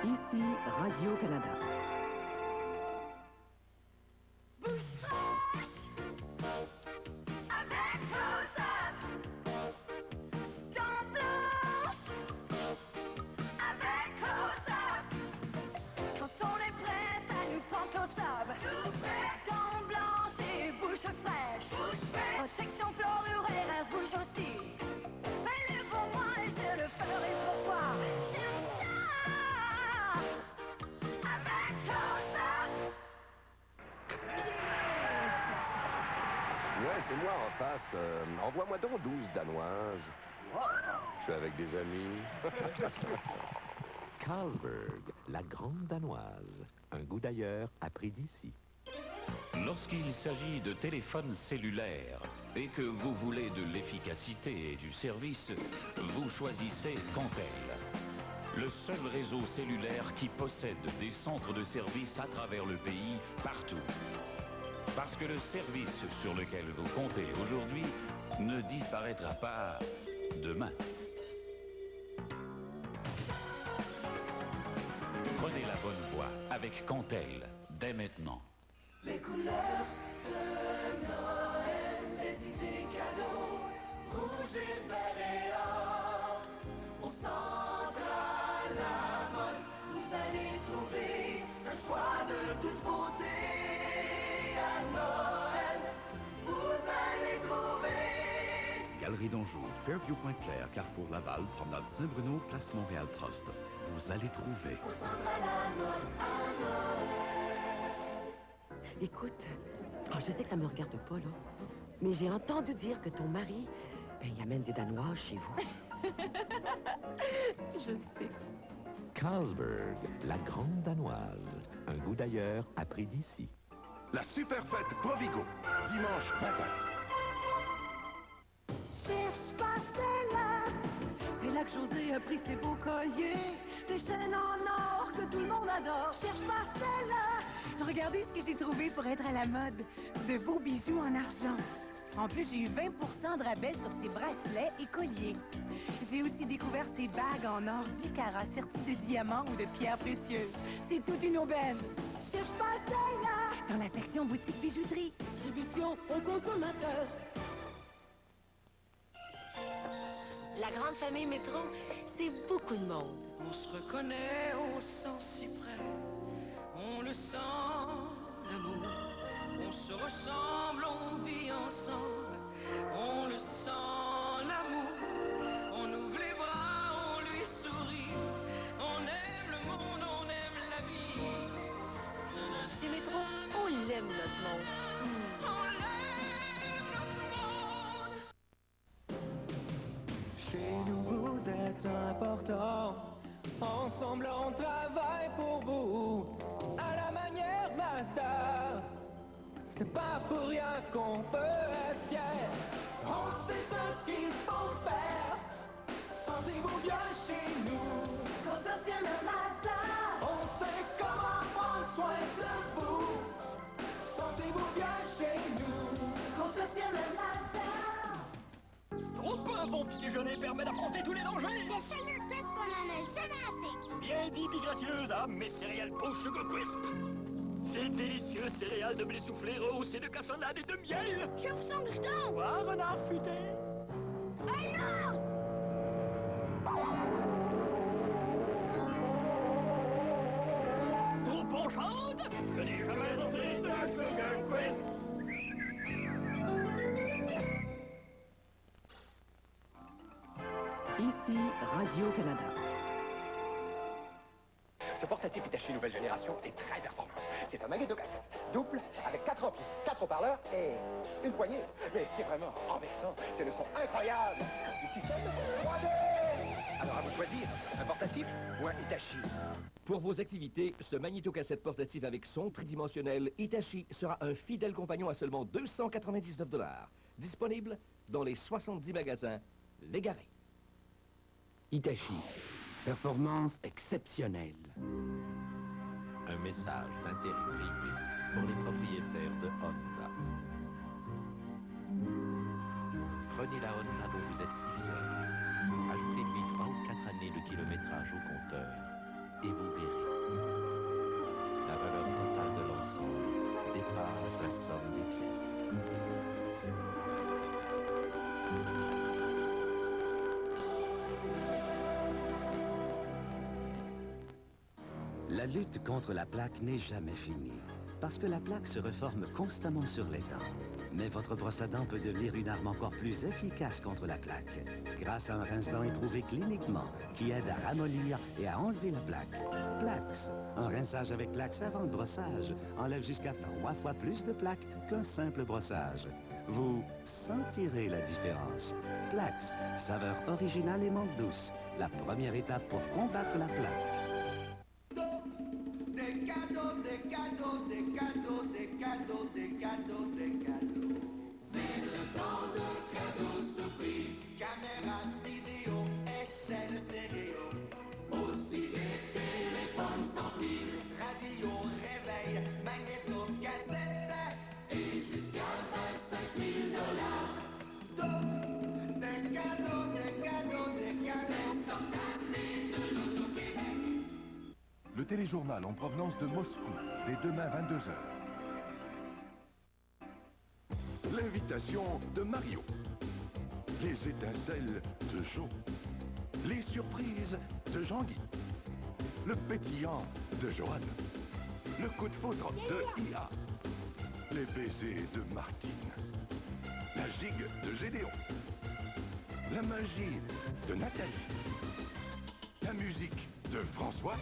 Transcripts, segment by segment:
Ici Radio-Canada. Protection fluoruraire, elle se bouge aussi. Fais-le pour moi et je le ferai pour toi. J'aime ça. Avec Cosa. Ouais, c'est moi en face. Envoie-moi donc 12 danoises. Je suis avec des amis. Carlsberg, la grande danoise. Un goût d'ailleurs appris d'ici. Lorsqu'il s'agit de téléphone cellulaire et que vous voulez de l'efficacité et du service, vous choisissez Contel. Le seul réseau cellulaire qui possède des centres de service à travers le pays, partout. Parce que le service sur lequel vous comptez aujourd'hui ne disparaîtra pas demain. Prenez la bonne voie avec Contel dès maintenant. Les couleurs de Noël, les idées cadeaux, rouge et vert et or. Au centre à la mode, vous allez trouver un choix de toute beauté. À Noël, vous allez trouver. Galerie d'Anjou, Fairview Pointe-Claire, Carrefour Laval, Promenade Saint-Bruno, Place Montréal Trust. Vous allez trouver. Au centre à la mode, à Noël. Écoute, je sais que ça me regarde pas, là, mais j'ai entendu dire que ton mari, il amène des Danois chez vous. Je sais. Carlsberg, la grande danoise. Un goût d'ailleurs appris d'ici. La super fête Provigo, dimanche 20h. Cherche pas celle-là. C'est là que José a pris ses beaux colliers, des chaînes en or que tout le monde adore. Cherche pas celle-là. Regardez ce que j'ai trouvé pour être à la mode. De beaux bijoux en argent. En plus, j'ai eu 20% de rabais sur ses bracelets et colliers. J'ai aussi découvert ses bagues en or 10 carats serties de diamants ou de pierres précieuses. C'est toute une aubaine. Cherche pas celle-là. Dans la section boutique bijouterie. Distribution aux consommateurs. La grande famille Métro, c'est beaucoup de monde. On se reconnaît au sens si près. On le sent, l'amour. On se ressemble, on vit ensemble. On le sent, l'amour. On ouvre les bras, on lui sourit. On aime le monde, on aime la vie. Chez Métro, on l'aime notre monde. On l'aime notre monde. Chez nous, vous êtes important. Ensemble, on travaille pour vous. À la manière Mazda. C'est pas pour rien qu'on peut être fier. On sait ce qu'il faut faire. Sentez-vous bien chez nous. Concessionnaire Mazda. On sait comment prendre soin de vous. Sentez-vous bien chez nous. Concessionnaire Mazda. Trop peu, un bon petit déjeuner permet d'affronter tous les dangers. Des chaînes plus qu'on en a jamais assez. Bien dit, vie gracieuse, ah, mes céréales Pro Sugar Crisp. Ces délicieux céréales de blé soufflé rehaussées de cassonade et de miel. Je vous sens dedans. Quoi, renard futé? Alors Trop penchante? Je n'ai jamais dansé de Sugar Crisp. Ici Radio-Canada. Ce portatif Hitachi nouvelle génération est très performant. C'est un magnétocassette double avec 4 amplis, 4 haut-parleurs et une poignée. Mais ce qui est vraiment renversant, c'est le son incroyable du système 3D. Alors à vous de choisir, un portatif ou un Hitachi. Pour vos activités, ce magnétocassette portatif avec son tridimensionnel Hitachi sera un fidèle compagnon à seulement 299 $. Disponible dans les 70 magasins Légaré. Hitachi. Performance exceptionnelle. Un message d'intérêt privé pour les propriétaires de Honda. Prenez la Honda dont vous êtes si fiers. Ajoutez-lui 3 ou 4 années de kilométrage au compteur et vous verrez La lutte contre la plaque n'est jamais finie, parce que la plaque se reforme constamment sur les dents. Mais votre brosse à dents peut devenir une arme encore plus efficace contre la plaque, grâce à un rince-dents éprouvé cliniquement, qui aide à ramollir et à enlever la plaque. Plax, un rinçage avec Plax avant le brossage, enlève jusqu'à 3 fois plus de plaques qu'un simple brossage. Vous sentirez la différence. Plax, saveur originale et menthe douce, la première étape pour combattre la plaque. Des cadeaux, des cadeaux, des cadeaux, des cadeaux, des cadeaux, des cadeaux. C'est le temps de cadeaux surprises. Caméra, vidéo, échelle stéréo. Aussi des téléphones sans fil. Radio, réveil, magnéto, cassette. Et jusqu'à 25 000 $. Des cadeaux, des cadeaux, des cadeaux. Instantanés de l'Auto-Québec. Le téléjournal en provenance de Moscou, dès demain 22h. L'invitation de Mario. Les étincelles de Joe. Les surprises de Jean-Guy. Le pétillant de Joanne. Le coup de foudre de IA. Les baisers de Martine. La gigue de Gédéon. La magie de Nathalie. La musique de François.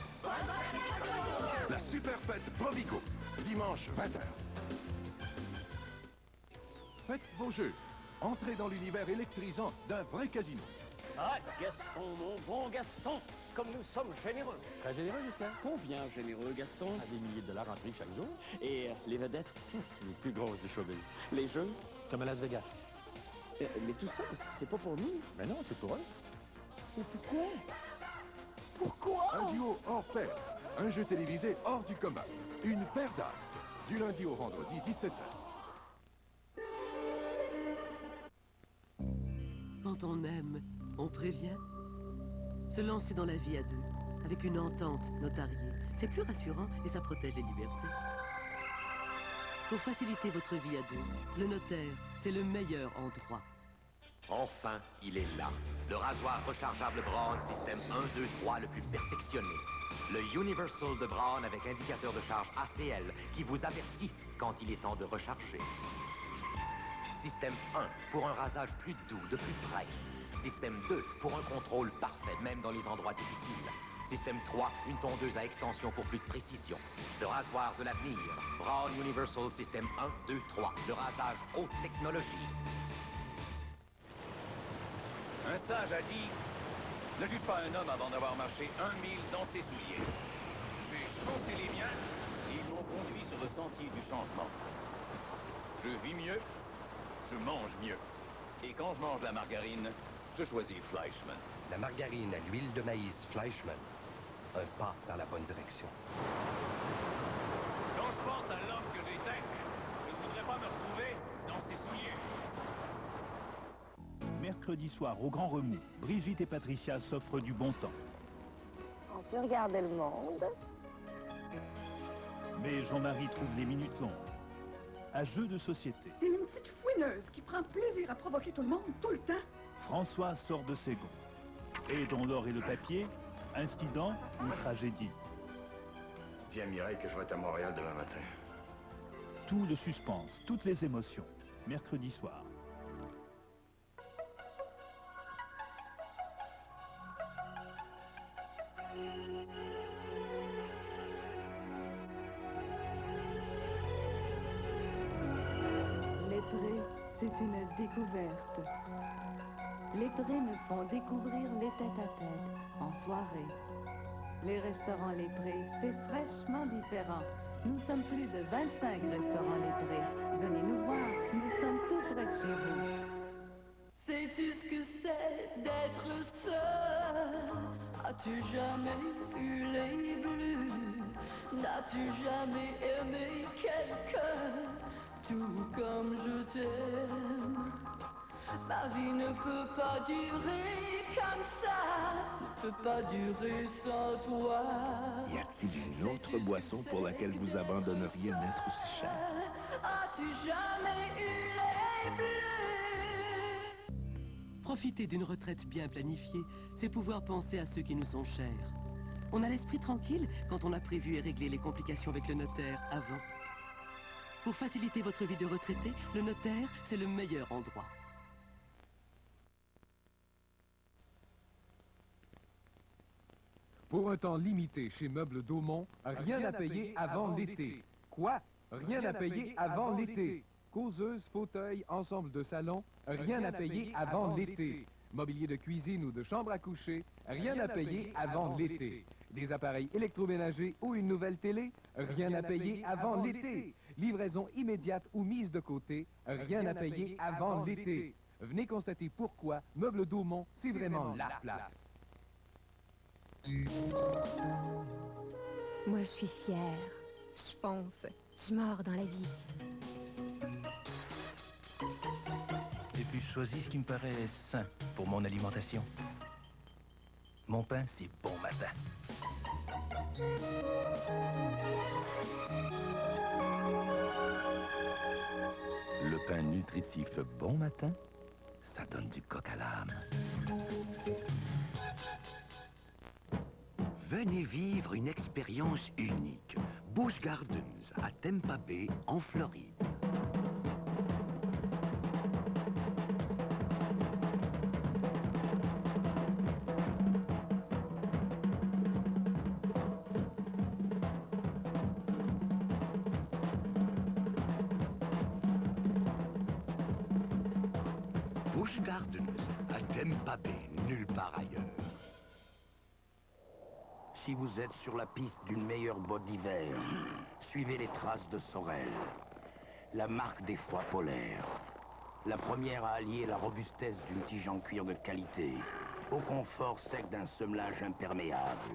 La super fête Provigo, dimanche 20h. Faites vos jeux. Entrez dans l'univers électrisant d'un vrai casino. Ah, Gaston, mon bon Gaston, comme nous sommes généreux. Très généreux, Justin. Combien généreux, Gaston? À des milliers de dollars en prix chaque jour. Et les vedettes? Les plus grosses du showbiz. Les jeux? Comme à Las Vegas. Mais tout ça, c'est pas pour nous. Mais non, c'est pour eux. Mais pourquoi? Pourquoi? Un duo hors pair. Un jeu télévisé hors du commun. Une paire d'as. Du lundi au vendredi, 17h. Quand on aime, on prévient. Se lancer dans la vie à deux, avec une entente notariée, c'est plus rassurant et ça protège les libertés. Pour faciliter votre vie à deux, le notaire, c'est le meilleur en droit. Enfin, il est là. Le rasoir rechargeable Braun système 1, 2, 3 le plus perfectionné. Le Universal de Braun avec indicateur de charge ACL qui vous avertit quand il est temps de recharger. Système 1 pour un rasage plus doux, de plus près. Système 2 pour un contrôle parfait, même dans les endroits difficiles. Système 3, une tondeuse à extension pour plus de précision. Le rasoir de l'avenir. Braun Universal Système 1, 2, 3. Le rasage haute technologie. Un sage a dit, ne juge pas un homme avant d'avoir marché 1 mille dans ses souliers. J'ai chaussé les miens et ils m'ont conduit sur le sentier du changement. Je vis mieux, je mange mieux. Et quand je mange la margarine, je choisis Fleischmann. La margarine à l'huile de maïs Fleischmann. Un pas dans la bonne direction. Quand je pense à l'homme que j'étais, je ne voudrais pas me retrouver dans ses souliers. Mercredi soir, au Grand Remous, Brigitte et Patricia s'offrent du bon temps. On peut regarder le monde. Mais Jean-Marie trouve les minutes longues. À jeu de société, T'es une petite fouineuse qui prend plaisir à provoquer tout le monde, tout le temps. Françoise sort de ses gonds. Et dans l'or et le papier, incident ou tragédie. Dis à Mireille que je vais être à Montréal demain matin. Tout le suspense, toutes les émotions. Mercredi soir. Les prés, c'est une découverte. Les prés me font découvrir les tête-à-tête en soirée. Les restaurants Les Prés, c'est fraîchement différent. Nous sommes plus de 25 restaurants Les Prés. Venez nous voir, nous sommes tout près de chez vous. Sais-tu ce que c'est d'être seul? As-tu jamais eu les bleus? N'as-tu jamais aimé quelqu'un tout comme je t'aime? Ma vie ne peut pas durer comme ça, ne peut pas durer sans toi. Y a-t-il une autre boisson pour laquelle vous abandonneriez un être aussi cher? As-tu jamais eu les bleus? Profiter d'une retraite bien planifiée, c'est pouvoir penser à ceux qui nous sont chers. On a l'esprit tranquille quand on a prévu et réglé les complications avec le notaire avant. Pour faciliter votre vie de retraité, le notaire, c'est le meilleur endroit. Pour un temps limité chez Meubles Daumont, rien à payer avant l'été. Quoi? Rien à payer avant l'été. Causeuse, fauteuil, ensemble de salon, rien à payer avant l'été. Mobilier de cuisine ou de chambre à coucher, rien à payer avant l'été. Des appareils électroménagers ou une nouvelle télé, rien à payer avant l'été. Livraison immédiate ou mise de côté, rien à payer avant l'été. Venez constater pourquoi Meubles Daumont, c'est vraiment la place. Moi, je suis fière. Je fonce. Je mords dans la vie. Et puis je choisis ce qui me paraît sain pour mon alimentation. Mon pain, c'est bon matin. Le pain nutritif bon matin, ça donne du coq à l'âme. Venez vivre une expérience unique. Busch Gardens à Tampa Bay, en Floride. Busch Gardens à Tampa Bay, nulle part ailleurs. Si vous êtes sur la piste d'une meilleure botte d'hiver, suivez les traces de Sorel, la marque des froids polaires. La première à allier la robustesse d'une tige en cuir de qualité au confort sec d'un semelage imperméable,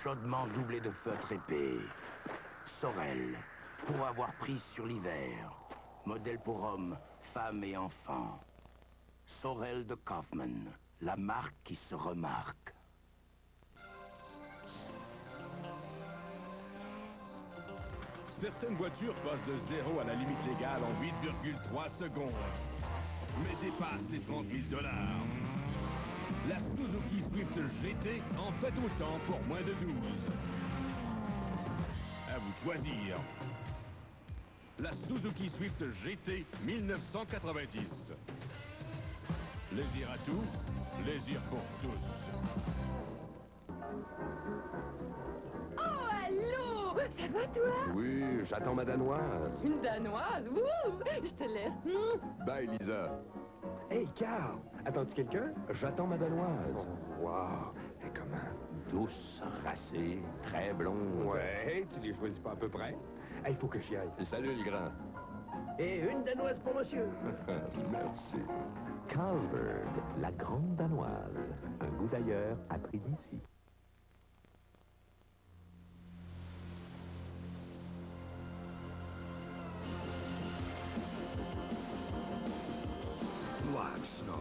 chaudement doublé de feutre épais. Sorel, pour avoir prise sur l'hiver, modèle pour hommes, femmes et enfants. Sorel de Kaufmann, la marque qui se remarque. Certaines voitures passent de 0 à la limite légale en 8,3 secondes, mais dépassent les 30 000 $. La Suzuki Swift GT en fait autant pour moins de 12. À vous de choisir. La Suzuki Swift GT 1990. Plaisir à tous, plaisir pour tous. Oh, allô! Ça va, toi? Oui, j'attends ma danoise. Une danoise? Ouh! Je te laisse. Bye, Lisa. Hey, Carl! Attends-tu quelqu'un? J'attends ma danoise. Wow! Et comment? Douce, racée, très blonde. Ouais, tu les choisis pas à peu près? Il faut que j'y aille. Salut, le grand. Et une danoise pour monsieur. Merci. Carlsberg, la grande danoise. Un goût d'ailleurs à prix d'ici. Black Snow.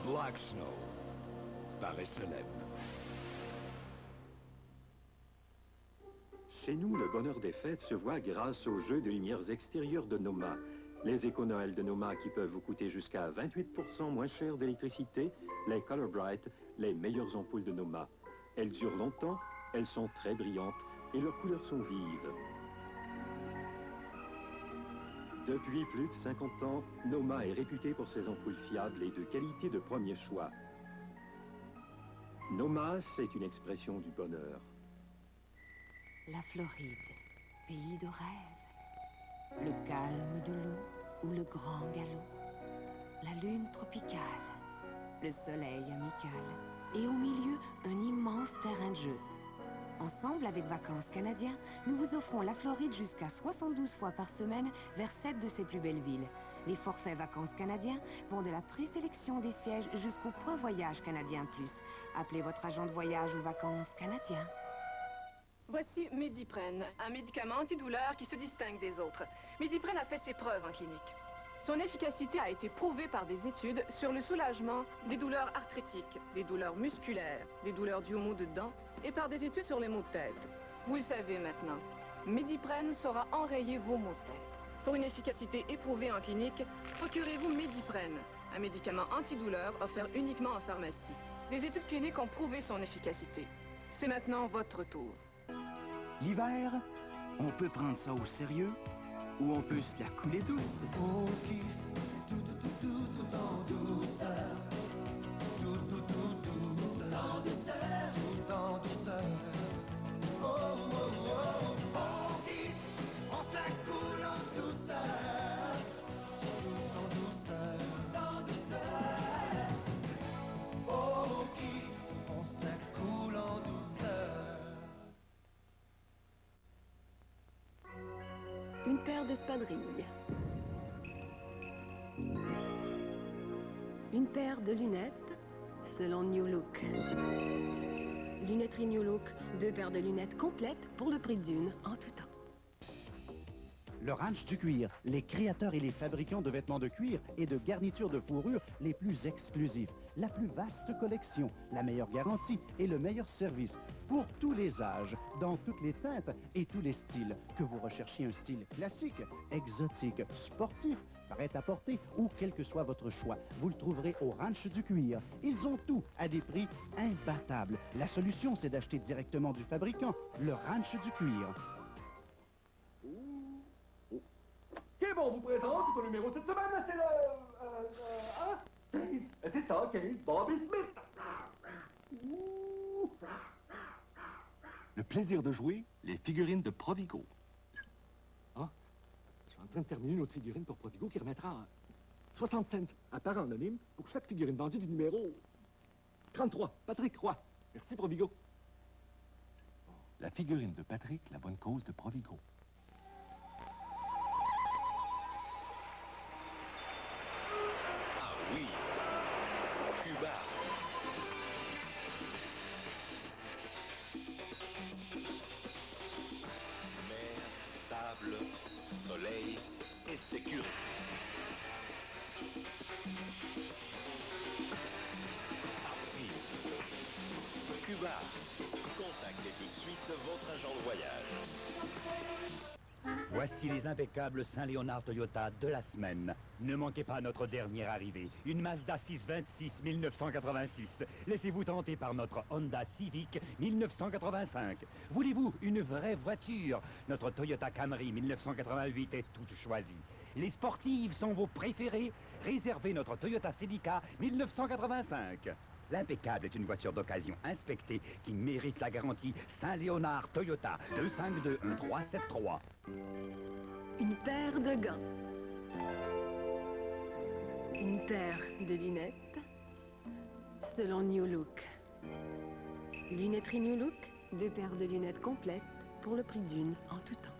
Black Snow, par SLM. Chez nous, le bonheur des fêtes se voit grâce aux jeux de lumières extérieures de Noma. Les éco-Noël de Noma qui peuvent vous coûter jusqu'à 28% moins cher d'électricité, les Color Bright, les meilleures ampoules de Noma. Elles durent longtemps, elles sont très brillantes et leurs couleurs sont vives. Depuis plus de 50 ans, Noma est réputé pour ses ampoules fiables et de qualité de premier choix. Noma, c'est une expression du bonheur. La Floride, pays de rêve. Le calme de l'eau ou le grand galop. La lune tropicale. Le soleil amical. Et au milieu, un immense terrain de jeu. Ensemble, avec Vacances Canadiens, nous vous offrons la Floride jusqu'à 72 fois par semaine vers 7 de ses plus belles villes. Les forfaits Vacances Canadiens vont de la présélection des sièges jusqu'au point voyage canadien plus. Appelez votre agent de voyage ou Vacances Canadiens. Voici Medipren, un médicament antidouleur qui se distingue des autres. Medipren a fait ses preuves en clinique. Son efficacité a été prouvée par des études sur le soulagement des douleurs arthritiques, des douleurs musculaires, des douleurs du haut de dents et par des études sur les maux de tête. Vous le savez maintenant, Mediprene saura enrayer vos maux de tête. Pour une efficacité éprouvée en clinique, procurez-vous Mediprene, un médicament antidouleur offert uniquement en pharmacie. Les études cliniques ont prouvé son efficacité. C'est maintenant votre tour. L'hiver, on peut prendre ça au sérieux ou on peut se la couler douce. On kiffe tout en douceur. Tout en douceur. Tout en douceur. Oh, oh, oh. On kiffe, on se la coule en douceur. Tout en douceur. Tout en douceur. On kiffe, on se la coule en douceur. Une paire d'espadrilles. Une paire de lunettes, selon New Look. Lunetterie New Look, 2 paires de lunettes complètes pour le prix d'une en tout temps. Le Ranch du cuir, les créateurs et les fabricants de vêtements de cuir et de garnitures de fourrure les plus exclusifs. La plus vaste collection, la meilleure garantie et le meilleur service. Pour tous les âges, dans toutes les teintes et tous les styles. Que vous recherchiez un style classique, exotique, sportif, prêt à porter ou quel que soit votre choix, vous le trouverez au Ranch du cuir. Ils ont tout à des prix imbattables. La solution, c'est d'acheter directement du fabricant, le Ranch du cuir. Ok, bon, on vous présente ton numéro cette semaine, c'est le... 15. C'est ça, 15, Bobby Smith. Le plaisir de jouer, les figurines de Provigo. Ah, je suis en train de terminer une autre figurine pour Provigo qui remettra 60 cents à part anonyme pour chaque figurine vendue du numéro 33, Patrick Roy. Merci, Provigo. La figurine de Patrick, la bonne cause de Provigo. Ah oui, Cuba. Mer, sable, soleil et sécurité. Cuba. Contactez tout de suite votre agent de voyage. Voici les impeccables Saint-Léonard Toyota de la semaine. Ne manquez pas notre dernière arrivée, une Mazda 626 1986. Laissez-vous tenter par notre Honda Civic 1985. Voulez-vous une vraie voiture? Notre Toyota Camry 1988 est toute choisie. Les sportives sont vos préférées? Réservez notre Toyota Celica 1985. L'impeccable est une voiture d'occasion inspectée qui mérite la garantie Saint-Léonard Toyota 2521373. Une paire de gants. Une paire de lunettes, selon New Look. Lunetterie New Look, 2 paires de lunettes complètes pour le prix d'une en tout temps.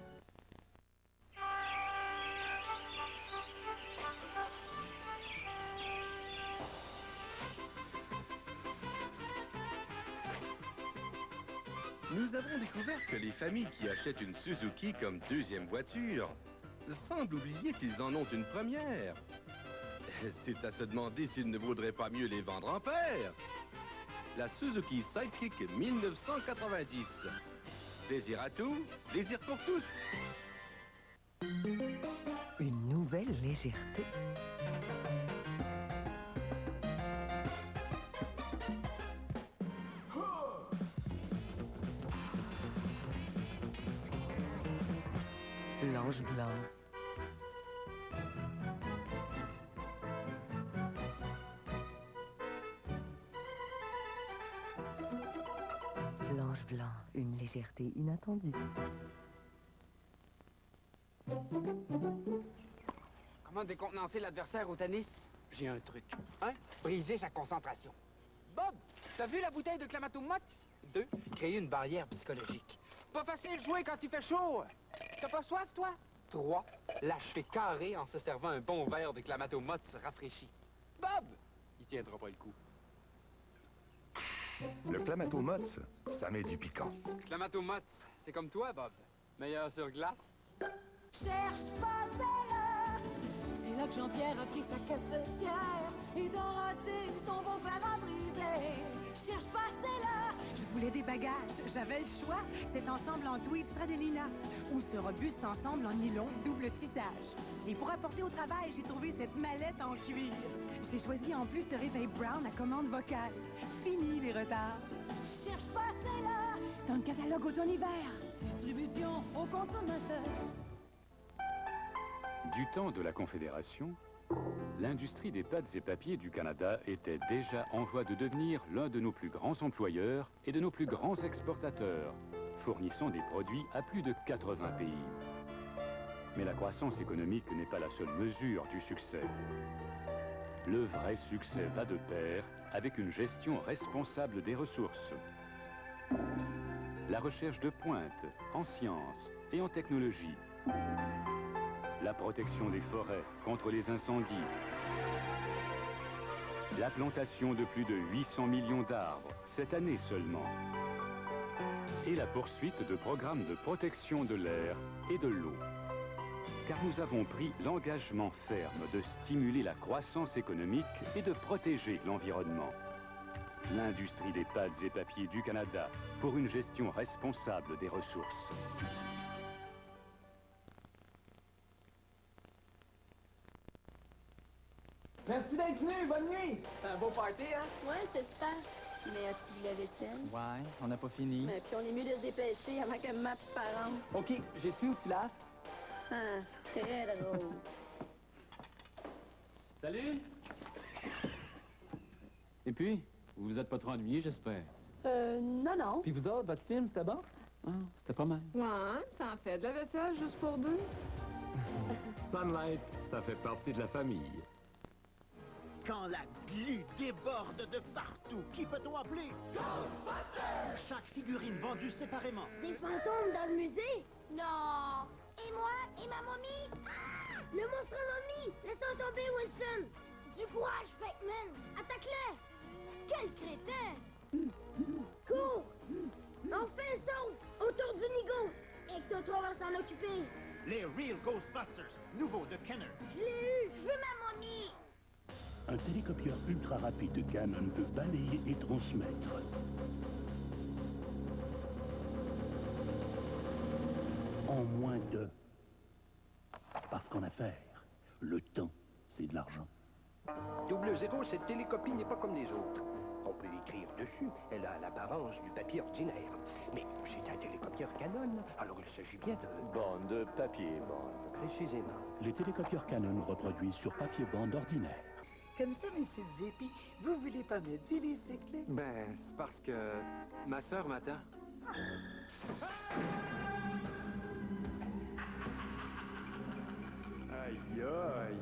Nous avons découvert que les familles qui achètent une Suzuki comme deuxième voiture semblent oublier qu'ils en ont une première. C'est à se demander s'il ne vaudrait pas mieux les vendre en paire. La Suzuki Sidekick 1990. Plaisir à tout, plaisir pour tous. Une nouvelle légèreté. L'ange blanc. L'ange blanc, une légèreté inattendue. Comment décontenancer l'adversaire au tennis? J'ai un truc. 1. Briser sa concentration. Bob, t'as vu la bouteille de Clamato-Mox? 2. Créer une barrière psychologique. Pas facile de jouer quand il fait chaud. T'as pas soif, toi? 3. L'achever carré en se servant un bon verre de Clamato-Mox rafraîchi. Bob! Il tiendra pas le coup. Le Clamato-Mox, ça met du piquant. Clamato-Mox, c'est comme toi, Bob. Meilleur sur glace. Cherche pas, c'est là. C'est là que Jean-Pierre a pris sa cafetière et Dorothée son beau-père a brisé. Cherche pas, c'est là. Je voulais des bagages. J'avais le choix. Cet ensemble en tweed Stradellina ou ce robuste ensemble en nylon double tissage. Et pour apporter au travail, j'ai trouvé cette mallette en cuir. J'ai choisi en plus ce réveil brown à commande vocale. Fini les retards. Cherche pas celle-là. Dans le catalogue automne-hiver. Distribution aux consommateurs. Du temps de la Confédération, l'industrie des pâtes et papiers du Canada était déjà en voie de devenir l'un de nos plus grands employeurs et de nos plus grands exportateurs, fournissant des produits à plus de 80 pays. Mais la croissance économique n'est pas la seule mesure du succès. Le vrai succès va de pair avec une gestion responsable des ressources. La recherche de pointe en sciences et en technologie. La protection des forêts contre les incendies. La plantation de plus de 800 millions d'arbres, cette année seulement. Et la poursuite de programmes de protection de l'air et de l'eau. Car nous avons pris l'engagement ferme de stimuler la croissance économique et de protéger l'environnement. L'industrie des pâtes et papiers du Canada pour une gestion responsable des ressources. Merci d'être venu, bonne nuit! C'est un beau party, hein? Ouais, c'est super. Mais as-tu vu la vaisselle? Ouais, on n'a pas fini. Mais puis on est mieux de se dépêcher avant que ma parente. OK, j'ai su où tu laves. Ah, très drôle. Salut! Et puis, vous vous êtes pas trop ennuyé, j'espère? Non. Puis vous autres, votre film, c'était bon? Ah, c'était pas mal. Ouais, ça en fait de la vaisselle juste pour deux. Sunlight, ça fait partie de la famille. Quand la glu déborde de partout, qui peut-on appeler? Ghostbusters! Chaque figurine vendue séparément. Des fantômes dans le musée? Non! Et moi? Et ma momie? Ah! Le monstre momie! Laissons tomber, Wilson! Du courage, Pac-Man! Attaque-le! Quel crétin! Cours! On fait le saut! Autour du nigo! Ecto-3 va s'en occuper! Les Real Ghostbusters, nouveau de Kenner. Je l'ai eu! Je veux ma momie! Un télécopieur ultra rapide de Canon peut balayer et transmettre. En moins de... Parce qu'en affaires, le temps, c'est de l'argent. 00, cette télécopie n'est pas comme les autres. On peut écrire dessus, elle a l'apparence du papier ordinaire. Mais c'est un télécopieur Canon, alors il s'agit bien de... Bande de papier bande. Précisément. Les télécopieurs Canon reproduisent sur papier bande ordinaire. Comme ça, monsieur Zéppi, vous voulez pas me dire les secrets? Ben, c'est parce que ma sœur m'attend. Aïe, aïe.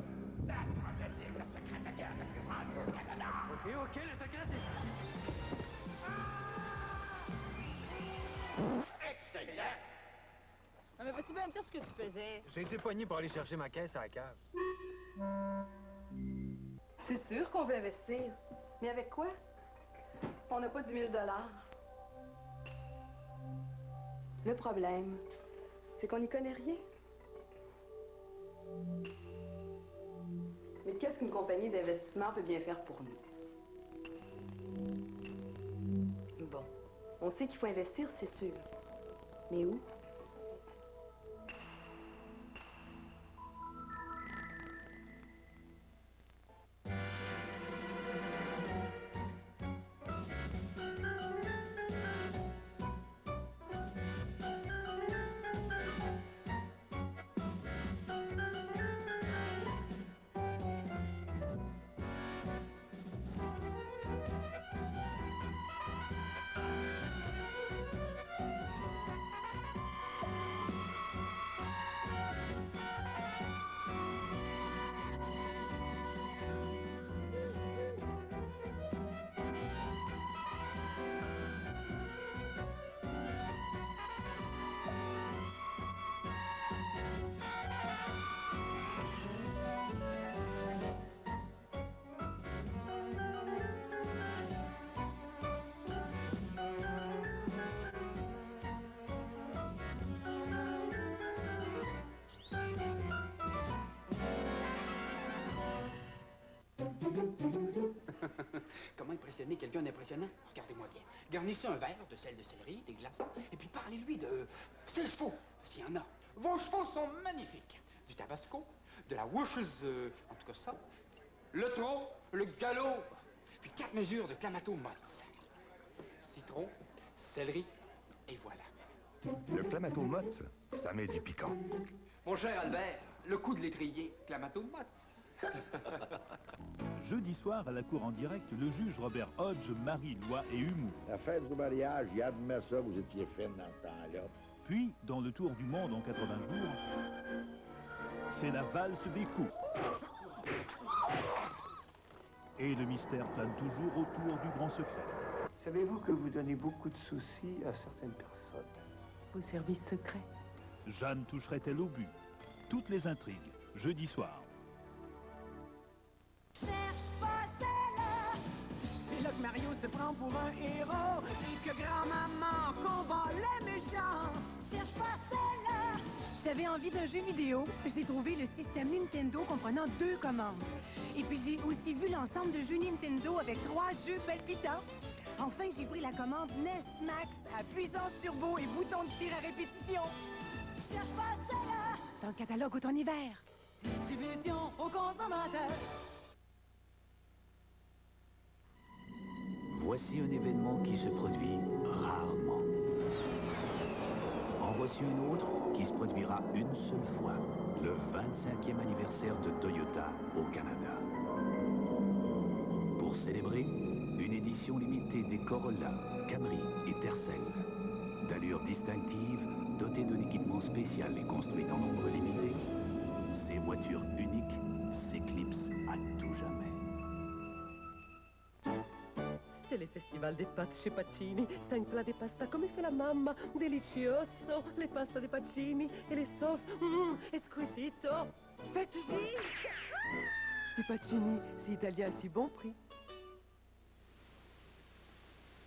OK, le secret, c'est... Excellent! Mais peux-tu bien me dire ce que tu faisais? J'ai été poigné pour aller chercher ma caisse à la cave. C'est sûr qu'on veut investir. Mais avec quoi? On n'a pas 10 000 $. Le problème, c'est qu'on n'y connaît rien. Mais qu'est-ce qu'une compagnie d'investissement peut bien faire pour nous? Bon, on sait qu'il faut investir, c'est sûr. Mais où? Comment impressionner quelqu'un d'impressionnant? Regardez-moi bien. Garnissez un verre de sel de céleri, des glaçons, et puis parlez-lui de ses chevaux, s'il y en a. Vos chevaux sont magnifiques. Du tabasco, de la Worcestershire, en tout cas ça, le trot, le galop, puis 4 mesures de clamato mozz. Citron, céleri, et voilà. Le clamato mozz, ça met du piquant. Mon cher Albert, le coup de l'étrier, clamato mozz. Jeudi soir, à la cour en direct, le juge Robert Hodge marie Loi et Humour. La fête du mariage, j'admets ça, vous étiez fine dans ce temps-là. Puis, dans le tour du monde en 80 jours, c'est la valse des coups. Et le mystère plane toujours autour du grand secret. Savez-vous que vous donnez beaucoup de soucis à certaines personnes? Au service secret. Jeanne toucherait-elle au but? Toutes les intrigues, jeudi soir. Cherche pas celle-là. C'est là que Mario se prend pour un héros et que grand-maman combat les méchants. Cherche pas celle-là. J'avais envie d'un jeu vidéo. J'ai trouvé le système Nintendo comprenant 2 commandes. Et puis j'ai aussi vu l'ensemble de jeux Nintendo avec 3 jeux palpitants. Enfin, j'ai pris la commande NES Max à puissance turbo et bouton de tir à répétition. Cherche pas celle-là. Dans le catalogue automne-hiver. Distribution aux consommateurs. Voici un événement qui se produit rarement. En voici une autre qui se produira une seule fois, le 25e anniversaire de Toyota au Canada. Pour célébrer, une édition limitée des Corolla, Camry et Tercel. D'allure distinctive, dotée d'un équipement spécial et construite en nombre limité, ces voitures uniques s'éclipsent à tout jamais. C'est le festival des pâtes chez Pacini. 5 plats de pasta comme fait la mamma. Delicioso. Les pastas de Pacini et les sauces. Exquisito. Faites vite. Des Pacini, c'est italien à si bon prix.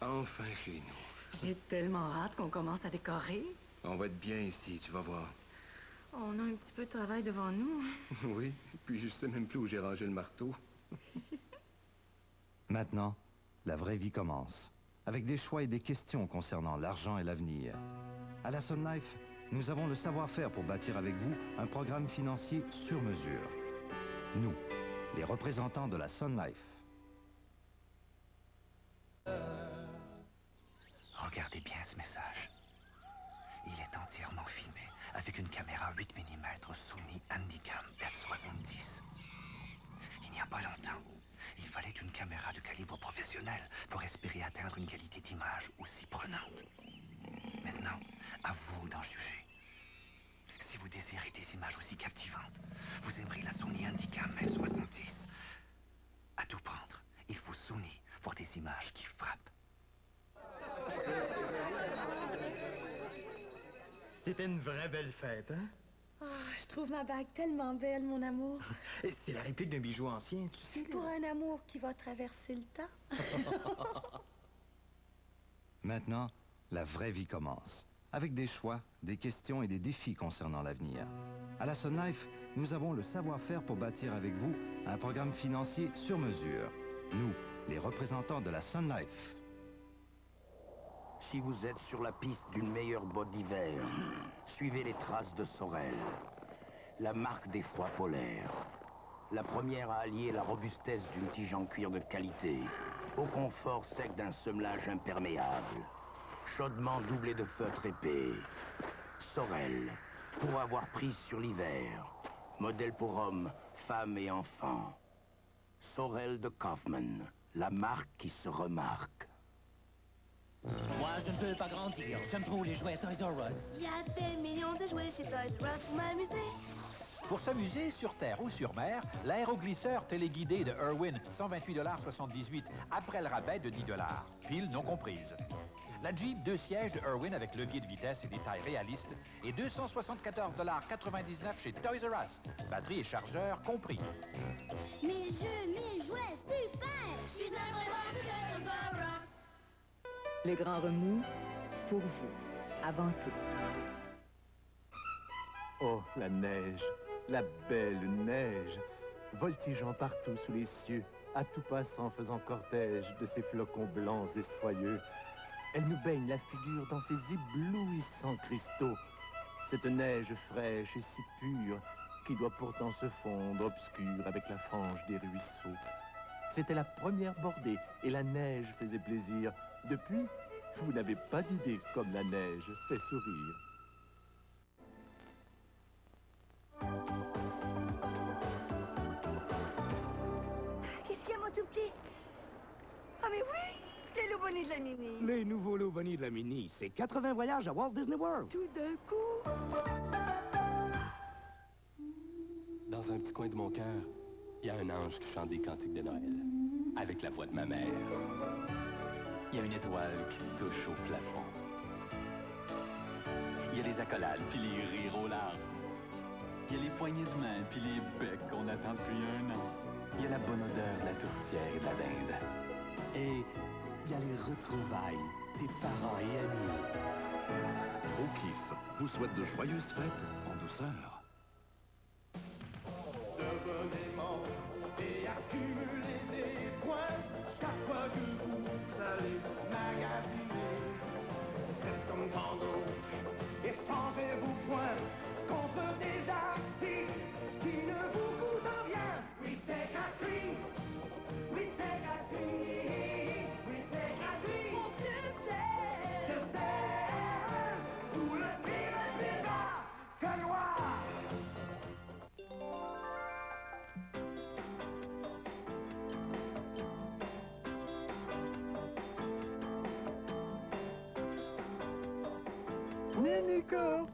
Enfin chez nous. J'ai tellement hâte qu'on commence à décorer. On va être bien ici, tu vas voir. On a un petit peu de travail devant nous. Oui, puis je sais même plus où j'ai rangé le marteau. Maintenant, la vraie vie commence, avec des choix et des questions concernant l'argent et l'avenir. À la Sun Life, nous avons le savoir-faire pour bâtir avec vous un programme financier sur mesure. Nous, les représentants de la Sun Life. Regardez bien ce message. Il est entièrement filmé avec une caméra 8 mm Sony Handycam F70. Il n'y a pas longtemps, il fallait une caméra de calibre professionnel pour espérer atteindre une qualité d'image aussi prenante. Maintenant, à vous d'en juger. Si vous désirez des images aussi captivantes, vous aimerez la Sony Handycam F70. À tout prendre, il faut Sony pour des images qui frappent. C'était une vraie belle fête, hein? Ah, je trouve ma bague tellement belle, mon amour. C'est la réplique d'un bijou ancien, tu sais. Pour un amour qui va traverser le temps. Maintenant, la vraie vie commence, avec des choix, des questions et des défis concernant l'avenir. À la Sun Life, nous avons le savoir-faire pour bâtir avec vous un programme financier sur mesure. Nous, les représentants de la Sun Life. Si vous êtes sur la piste d'une meilleure botte d'hiver, suivez les traces de Sorel, la marque des froids polaires. La première à allier la robustesse d'une tige en cuir de qualité au confort sec d'un semelage imperméable, chaudement doublé de feutre épais. Sorel, pour avoir prise sur l'hiver, modèle pour hommes, femmes et enfants. Sorel de Kaufman, la marque qui se remarque. Moi, je ne veux pas grandir. J'aime trop les jouets Toys R Us. Il y a des millions de jouets chez Toys R Us pour m'amuser. Pour s'amuser sur terre ou sur mer, l'aéroglisseur téléguidé de Irwin, 128,78 $, après le rabais de 10 $, pile non comprise. La Jeep 2 sièges de Irwin avec levier de vitesse et des tailles réalistes est 274,99 $ chez Toys R Us, batterie et chargeur compris. Mes jeux, mes jouets, super! Je suis un vrai vendu de Toys R Us. Les grands remous, pour vous, avant tout. Oh, la neige, la belle neige, voltigeant partout sous les cieux, à tout passant faisant cortège de ces flocons blancs et soyeux. Elle nous baigne la figure dans ses éblouissants cristaux. Cette neige fraîche et si pure qui doit pourtant se fondre obscure avec la frange des ruisseaux. C'était la première bordée et la neige faisait plaisir. Depuis, vous n'avez pas d'idée comme la neige fait sourire. Qu'est-ce qu'il y a, mon tout petit? Ah, mais oui! Les loups bonnies de la Mini. Les nouveaux loups bonnies de la Mini, c'est 80 voyages à Walt Disney World. Tout d'un coup. Dans un petit coin de mon cœur, il y a un ange qui chante des cantiques de Noël, avec la voix de ma mère. Il y a une étoile qui touche au plafond. Il y a les accolades, puis les rires aux larmes. Il y a les poignées de main, puis les becs qu'on attend depuis 1 an. Il y a la bonne odeur de la tourtière et de la dinde. Et il y a les retrouvailles des parents et amis. O'Keeffe vous souhaite de joyeuses fêtes en douceur. Devenez membre et accumulez des points chaque fois que vous allez magasiner. Faites comme tant d'autres, échangez vos points contre des articles qui ne vous coûtent rien. Oui, c'est gratuit. Oui, c'est gratuit. Oui, c'est gratuit. Pour succès. Tout le prix le plus bas que noir. Nico!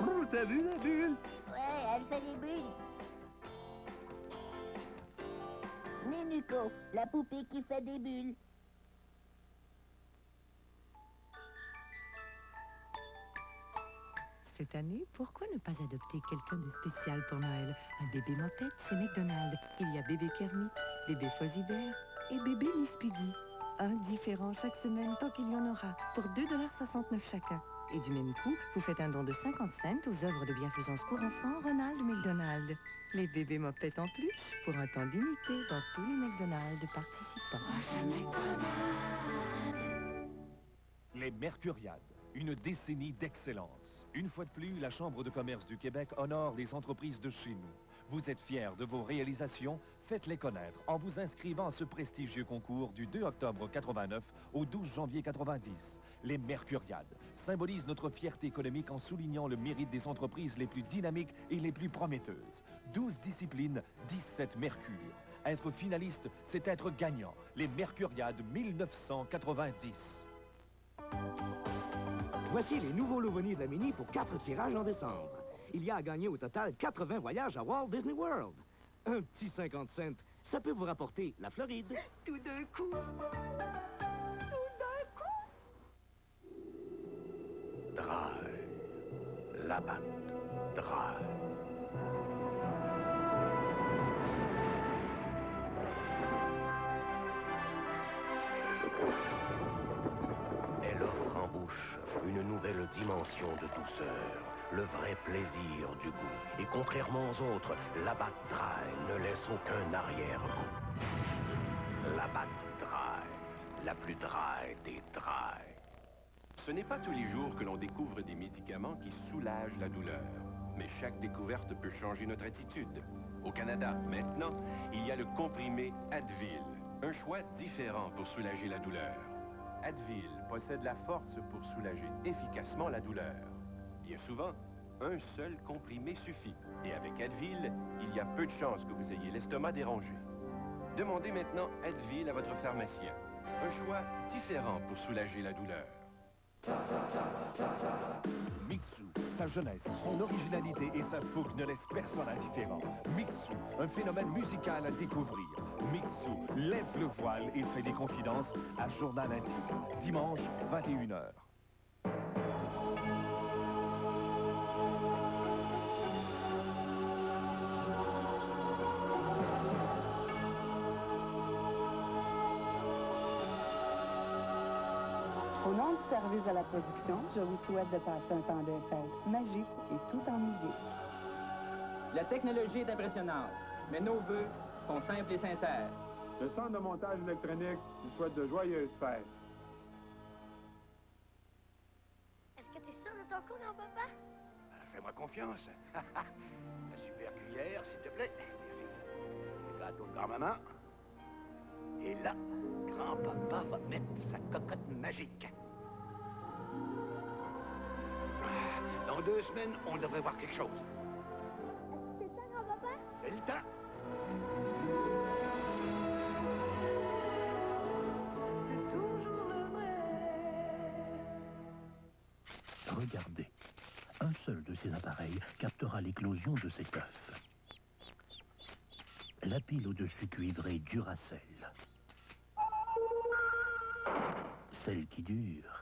Oh, t'as vu la bulle? Ouais, elle fait des bulles. Nenuco, la poupée qui fait des bulles. Cette année, pourquoi ne pas adopter quelqu'un de spécial pour Noël? Un bébé mopette chez McDonald's. Il y a bébé Kermit, bébé Fozzie-Bear et bébé Miss Piggy. Un différent chaque semaine tant qu'il y en aura, pour 2,69 $ chacun. Et du même coup, vous faites un don de 50 cents aux œuvres de bienfaisance pour enfants Ronald McDonald. Les bébés mopettes en plus, pour un temps limité dans tous les McDonald's participants. Les Mercuriades, une décennie d'excellence. Une fois de plus, la Chambre de commerce du Québec honore les entreprises de chez nous. Vous êtes fiers de vos réalisations? Faites-les connaître en vous inscrivant à ce prestigieux concours du 2 octobre 89 au 12 janvier 90. Les Mercuriades symbolisent notre fierté économique en soulignant le mérite des entreprises les plus dynamiques et les plus prometteuses. 12 disciplines, 17 mercures. Être finaliste, c'est être gagnant. Les Mercuriades 1990. Voici les nouveaux loups bonnies de la Mini pour 4 tirages en décembre. Il y a à gagner au total 80 voyages à Walt Disney World. Un petit 50 cents, ça peut vous rapporter la Floride. Tout d'un coup. Tout d'un coup. Dry. La batte. Dry. Elle offre en bouche une nouvelle dimension de douceur, le vrai plaisir du goût. Et contrairement aux autres, la batte Dry ne laisse aucun arrière-goût. La batte Dry, la plus dry des dry. Ce n'est pas tous les jours que l'on découvre des médicaments qui soulagent la douleur. Mais chaque découverte peut changer notre attitude. Au Canada, maintenant, il y a le comprimé Advil. Un choix différent pour soulager la douleur. Advil possède la force pour soulager efficacement la douleur. Bien souvent, un seul comprimé suffit. Et avec Advil, il y a peu de chances que vous ayez l'estomac dérangé. Demandez maintenant Advil à votre pharmacien. Un choix différent pour soulager la douleur. Mixu, sa jeunesse, son originalité et sa fougue ne laissent personne indifférent. Mixu, un phénomène musical à découvrir. Mixu lève le voile et fait des confidences à Journal Intime. Dimanche, 21h. Au nom du service à la production, je vous souhaite de passer un temps de fête magique et tout en musique. La technologie est impressionnante. mais nos vœux sont simples et sincères. Le centre de montage électronique vous souhaite de joyeuses fêtes. Est-ce que t'es sûr de ton coup, grand-papa? Fais-moi confiance. La super cuillère, s'il te plaît. Merci. Le gâteau de grand-maman. Et là, grand-papa va mettre sa cocotte magique. Dans 2 semaines, on devrait voir quelque chose. C'est ça, grand-papa? C'est le temps. C'est toujours le vrai. Regardez. Un seul de ces appareils captera l'éclosion de cet œuf. La pile au-dessus cuivrée Duracell. Celle qui dure.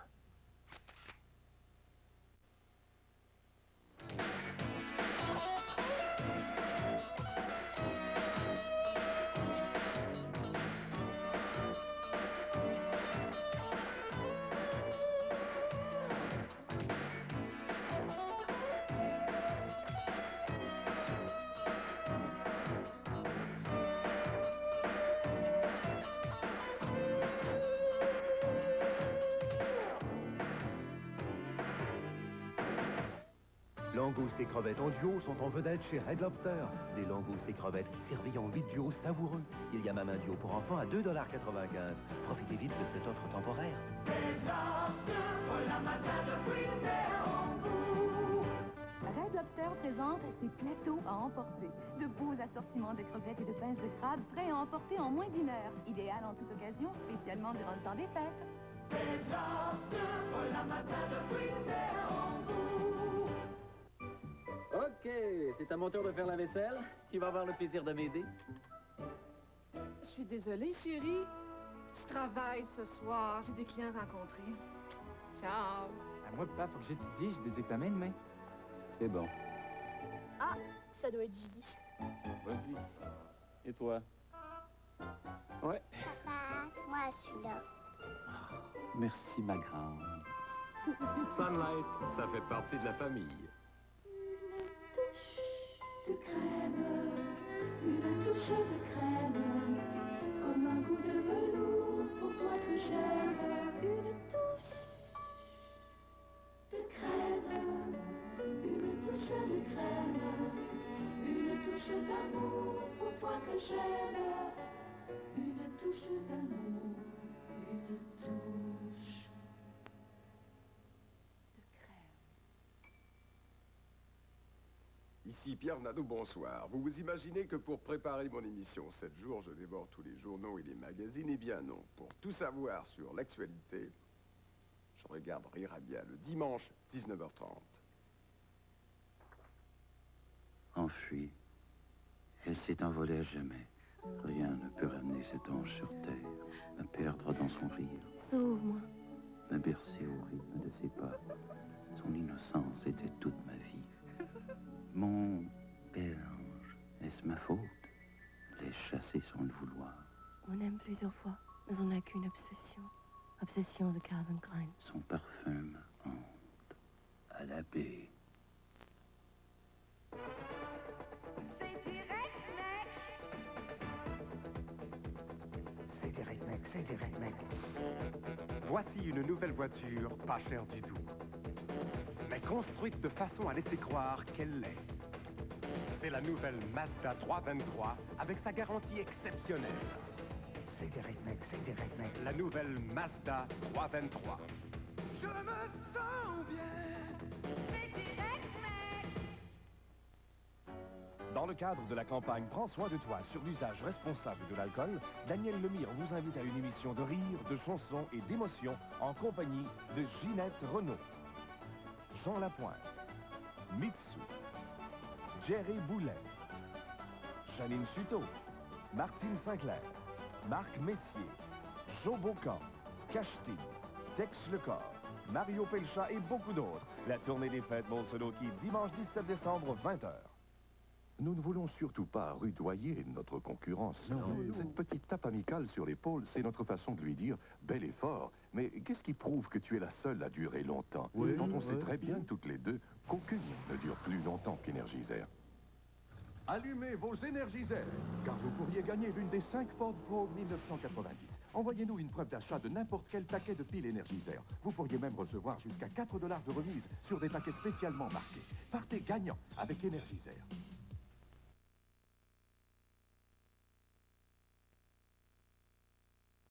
Langoustes et crevettes en duo sont en vedette chez Red Lobster. Des langoustes et crevettes servis en 8 duos savoureux. Il y a même un duo pour enfants à 2,95 $. Profitez vite de cette offre temporaire. Red Lobster présente ses plateaux à emporter. De beaux assortiments de crevettes et de pinces de crabe prêts à emporter en moins d'1 heure. Idéal en toute occasion, spécialement durant le temps des fêtes. OK, c'est à mon tour de faire la vaisselle. Qui va avoir le plaisir de m'aider? Je suis désolée, chérie. Je travaille ce soir. J'ai des clients rencontrés. Ciao. Moi, papa, faut que j'étudie. J'ai des examens demain. C'est bon. Ah, ça doit être Judy. Vas-y. Et toi? Ouais. Papa, moi, je suis là. Merci, ma grande. Sunlight, ça fait partie de la famille. De crème, une touche de crème, comme un goût de velours pour toi que j'aime. Une touche de crème, une touche de crème, une touche d'amour pour toi que j'aime. Une touche d'amour, une touche. Ici Pierre Nadeau, bonsoir. Vous vous imaginez que pour préparer mon émission 7 jours, je dévore tous les journaux et les magazines? Eh bien non. Pour tout savoir sur l'actualité, je regarde Rire à bien le dimanche 19h30. Enfuie, elle s'est envolée à jamais. Rien ne peut ramener cet ange sur terre, me perdre dans son rire, Sauve-moi. me bercer au rythme de ses pas. Son innocence était toute ma vie. Mon bel ange, est-ce ma faute? L'ai chassé sans le vouloir. On aime plusieurs fois, mais on n'a qu'une obsession. Obsession de Calvin Klein. Son parfum me hante à la baie. C'est direct, mec, c'est direct, mec. Voici une nouvelle voiture, pas chère du tout. Mais construite de façon à laisser croire qu'elle l'est. C'est la nouvelle Mazda 323 avec sa garantie exceptionnelle. C'est direct, mec, c'est direct, mec. La nouvelle Mazda 323. Je me sens bien. C'est direct, mec. Dans le cadre de la campagne Prends soin de toi sur l'usage responsable de l'alcool, Daniel Lemire vous invite à une émission de rire, de chansons et d'émotions en compagnie de Ginette Renault, Jean Lapointe, Mitsu, Jerry Boulet, Janine Suto, Martine Sinclair, Marc Messier, Joe Bocan, Cachetine, Tex Lecor, Mario Pelcha et beaucoup d'autres. La tournée des fêtes Montsolo qui dimanche 17 décembre 20h. Nous ne voulons surtout pas rudoyer notre concurrence. Cette petite tape amicale sur l'épaule, c'est notre façon de lui dire « bel effort ». Mais qu'est-ce qui prouve que tu es la seule à durer longtemps? Quand on sait très bien, toutes les deux, qu'aucune ne dure plus longtemps qu'Énergisère. Allumez vos énergiseurs, car vous pourriez gagner l'une des 5 Ford Pro 1990. Envoyez-nous une preuve d'achat de n'importe quel paquet de piles énergiseurs. Vous pourriez même recevoir jusqu'à 4 $ de remise sur des paquets spécialement marqués. Partez gagnant avec Énergiseur.